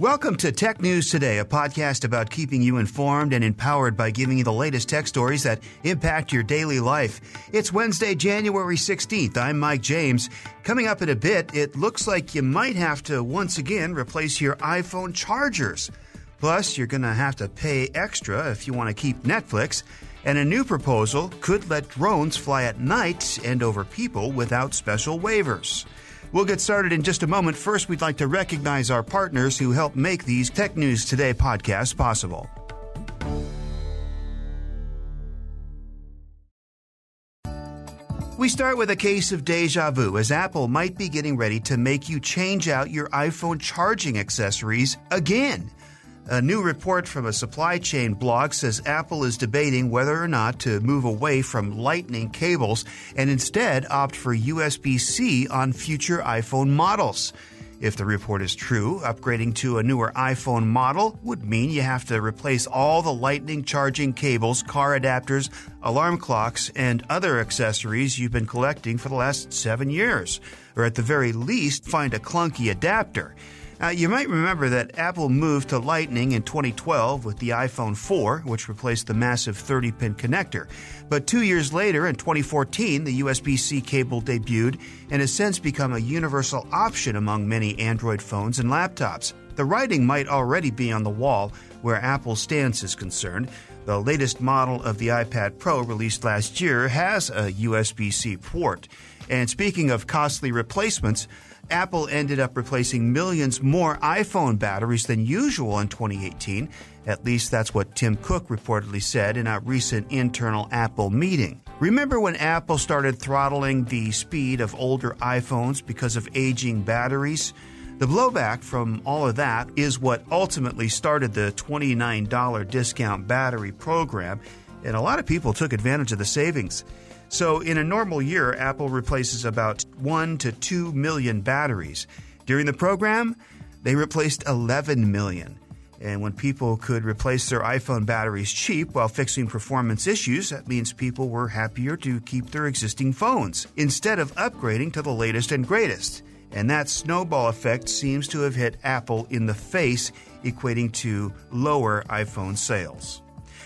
Welcome to Tech News Today, a podcast about keeping you informed and empowered by giving you the latest tech stories that impact your daily life. It's Wednesday, January 16th. I'm Mike James. Coming up in a bit, it looks like you might have to once again replace your iPhone chargers. Plus, you're going to have to pay extra if you want to keep Netflix. And a new proposal could let drones fly at night and over people without special waivers. We'll get started in just a moment. First, we'd like to recognize our partners who help make these Tech News Today podcasts possible. We start with a case of deja vu, as Apple might be getting ready to make you change out your iPhone charging accessories again. A new report from a supply chain blog says Apple is debating whether or not to move away from Lightning cables and instead opt for USB-C on future iPhone models. If the report is true, upgrading to a newer iPhone model would mean you have to replace all the Lightning charging cables, car adapters, alarm clocks, and other accessories you've been collecting for the last 7 years, or at the very least, find a clunky adapter. You might remember that Apple moved to Lightning in 2012 with the iPhone 4, which replaced the massive 30-pin connector. But 2 years later, in 2014, the USB-C cable debuted and has since become a universal option among many Android phones and laptops. The writing might already be on the wall where Apple's stance is concerned. The latest model of the iPad Pro released last year has a USB-C port. And speaking of costly replacements, Apple ended up replacing millions more iPhone batteries than usual in 2018. At least that's what Tim Cook reportedly said in a recent internal Apple meeting. Remember when Apple started throttling the speed of older iPhones because of aging batteries? The blowback from all of that is what ultimately started the $29 discount battery program, and a lot of people took advantage of the savings. So in a normal year, Apple replaces about 1 to 2 million batteries. During the program, they replaced 11 million. And when people could replace their iPhone batteries cheap while fixing performance issues, that means people were happier to keep their existing phones instead of upgrading to the latest and greatest. And that snowball effect seems to have hit Apple in the face, equating to lower iPhone sales.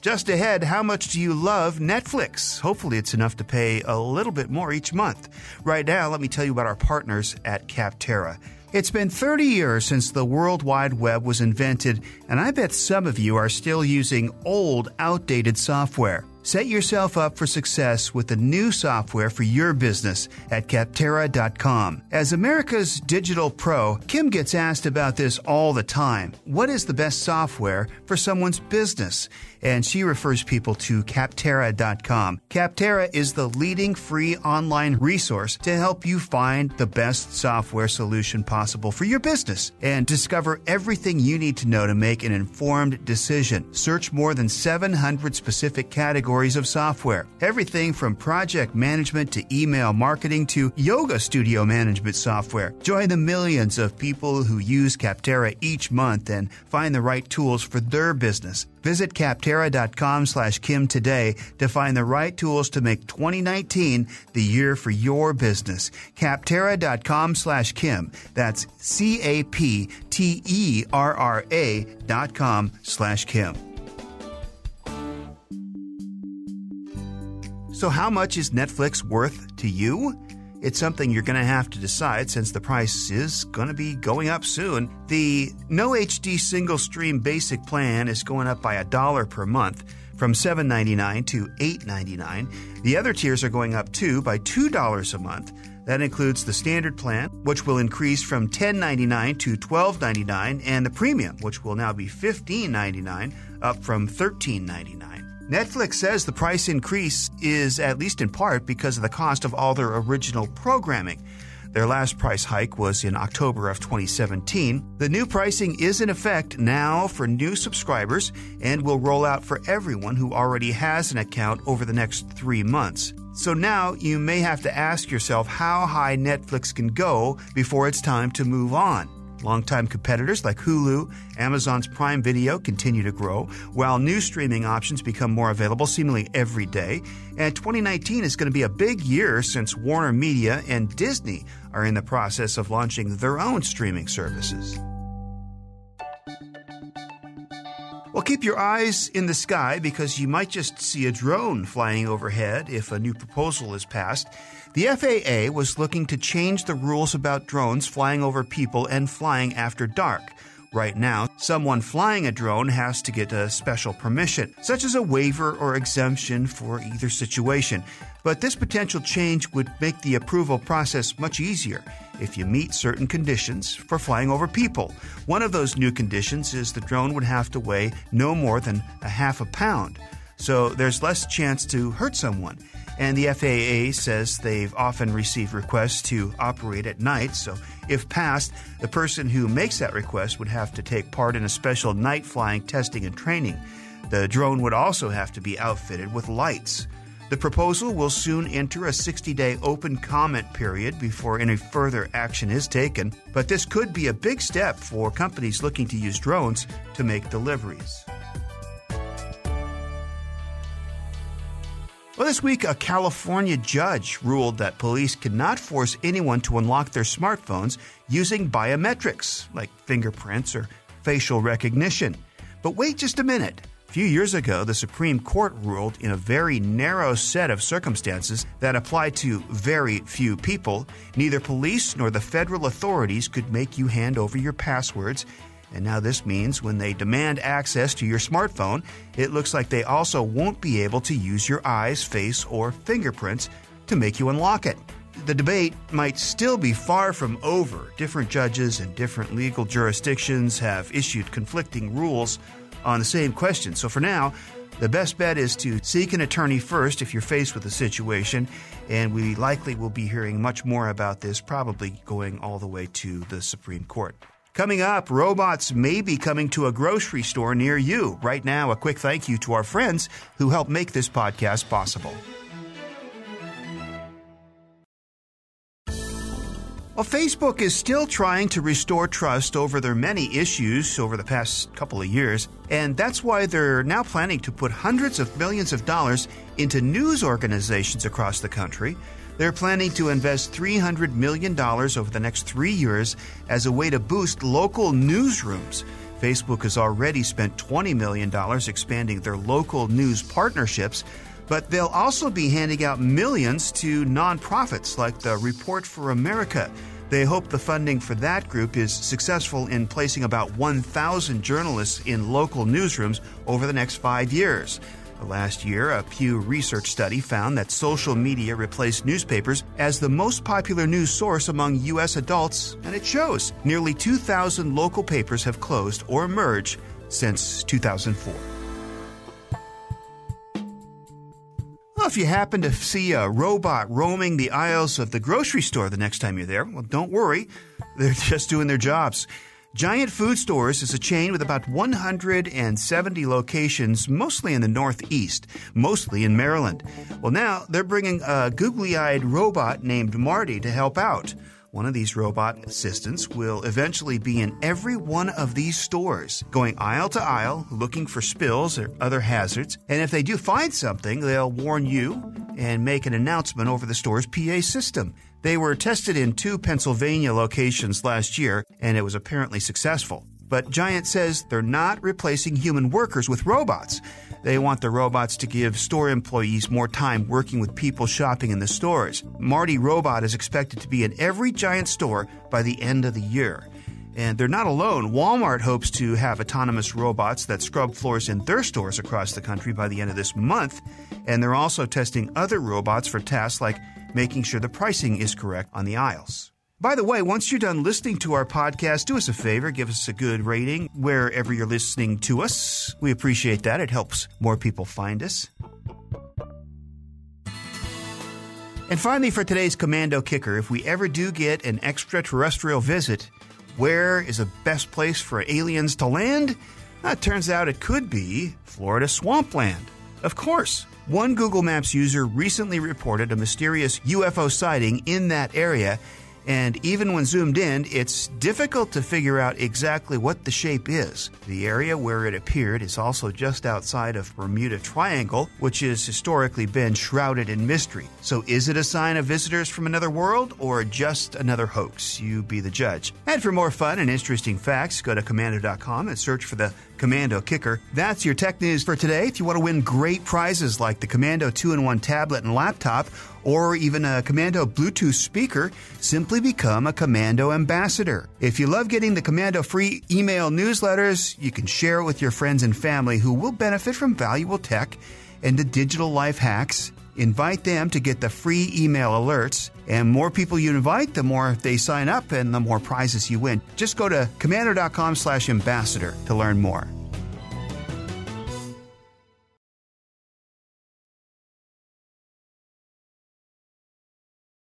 Just ahead, how much do you love Netflix? Hopefully it's enough to pay a little bit more each month. Right now, let me tell you about our partners at Capterra. It's been 30 years since the World Wide Web was invented, and I bet some of you are still using old, outdated software. Set yourself up for success with the new software for your business at Capterra.com. As America's digital pro, Kim gets asked about this all the time. What is the best software for someone's business? And she refers people to Capterra.com. Capterra is the leading free online resource to help you find the best software solution possible for your business and discover everything you need to know to make an informed decision. Search more than 700 specific categories of software. Everything from project management to email marketing to yoga studio management software. Join the millions of people who use Capterra each month and find the right tools for their business. Visit Capterra.com/Kim today to find the right tools to make 2019 the year for your business. Capterra.com/Kim. That's CAPTERRA.com/Kim. So how much is Netflix worth to you? It's something you're going to have to decide since the price is going to be going up soon. The No HD Single Stream Basic Plan is going up by $1 per month from $7.99 to $8.99. The other tiers are going up too by $2 a month. That includes the standard plan, which will increase from $10.99 to $12.99, and the premium, which will now be $15.99, up from $13.99. Netflix says the price increase is at least in part because of the cost of all their original programming. Their last price hike was in October of 2017. The new pricing is in effect now for new subscribers and will roll out for everyone who already has an account over the next 3 months. So now you may have to ask yourself how high Netflix can go before it's time to move on. Longtime competitors like Hulu, Amazon's Prime Video continue to grow, while new streaming options become more available seemingly every day. And 2019 is going to be a big year since Warner Media and Disney are in the process of launching their own streaming services. Well, keep your eyes in the sky because you might just see a drone flying overhead if a new proposal is passed. The FAA was looking to change the rules about drones flying over people and flying after dark. Right now, someone flying a drone has to get a special permission, such as a waiver or exemption for either situation. But this potential change would make the approval process much easier if you meet certain conditions for flying over people. One of those new conditions is the drone would have to weigh no more than a half a pound, so there's less chance to hurt someone. And the FAA says they've often received requests to operate at night, so if passed, the person who makes that request would have to take part in a special night flying testing and training. The drone would also have to be outfitted with lights. The proposal will soon enter a 60-day open comment period before any further action is taken, but this could be a big step for companies looking to use drones to make deliveries. Well, this week, a California judge ruled that police cannot force anyone to unlock their smartphones using biometrics, like fingerprints or facial recognition. But wait just a minute. A few years ago, the Supreme Court ruled in a very narrow set of circumstances that apply to very few people. Neither police nor the federal authorities could make you hand over your passwords. And now this means when they demand access to your smartphone, it looks like they also won't be able to use your eyes, face, or fingerprints to make you unlock it. The debate might still be far from over. Different judges in different legal jurisdictions have issued conflicting rules on the same question. So for now, the best bet is to seek an attorney first if you're faced with a situation, and we likely will be hearing much more about this, probably going all the way to the Supreme Court. Coming up, robots may be coming to a grocery store near you. Right now, a quick thank you to our friends who help make this podcast possible. Well, Facebook is still trying to restore trust over their many issues over the past couple of years, and that's why they're now planning to put hundreds of millions of dollars into news organizations across the country. They're planning to invest $300 million over the next 3 years as a way to boost local newsrooms. Facebook has already spent $20 million expanding their local news partnerships, but they'll also be handing out millions to nonprofits like the Report for America. They hope the funding for that group is successful in placing about 1,000 journalists in local newsrooms over the next 5 years. Last year, a Pew Research study found that social media replaced newspapers as the most popular news source among U.S. adults, and it shows. Nearly 2,000 local papers have closed or merged since 2004. Well, if you happen to see a robot roaming the aisles of the grocery store the next time you're there, well, don't worry. They're just doing their jobs. Giant Food Stores is a chain with about 170 locations, mostly in the Northeast, mostly in Maryland. Well, now they're bringing a googly-eyed robot named Marty to help out. One of these robot assistants will eventually be in every one of these stores, going aisle to aisle, looking for spills or other hazards. And if they do find something, they'll warn you and make an announcement over the store's PA system. They were tested in 2 Pennsylvania locations last year, and it was apparently successful. But Giant says they're not replacing human workers with robots. They want the robots to give store employees more time working with people shopping in the stores. Marty Robot is expected to be in every Giant store by the end of the year. And they're not alone. Walmart hopes to have autonomous robots that scrub floors in their stores across the country by the end of this month. And they're also testing other robots for tasks like making sure the pricing is correct on the aisles. By the way, once you're done listening to our podcast, do us a favor, give us a good rating wherever you're listening to us. We appreciate that. It helps more people find us. And finally, for today's Commando Kicker, if we ever do get an extraterrestrial visit, where is the best place for aliens to land? It turns out it could be Florida swampland. Of course. One Google Maps user recently reported a mysterious UFO sighting in that area, and even when zoomed in, it's difficult to figure out exactly what the shape is. The area where it appeared is also just outside of Bermuda Triangle, which has historically been shrouded in mystery. So is it a sign of visitors from another world or just another hoax? You be the judge. And for more fun and interesting facts, go to Commando.com and search for the Commando Kicker. That's your tech news for today. If you want to win great prizes like the Commando 2-in-1 tablet and laptop, or even a Commando Bluetooth speaker, simply become a Commando ambassador. If you love getting the Commando free email newsletters, you can share it with your friends and family who will benefit from valuable tech and the digital life hacks. Invite them to get the free email alerts. And more people you invite, the more they sign up and the more prizes you win. Just go to Commando.com/ambassador to learn more.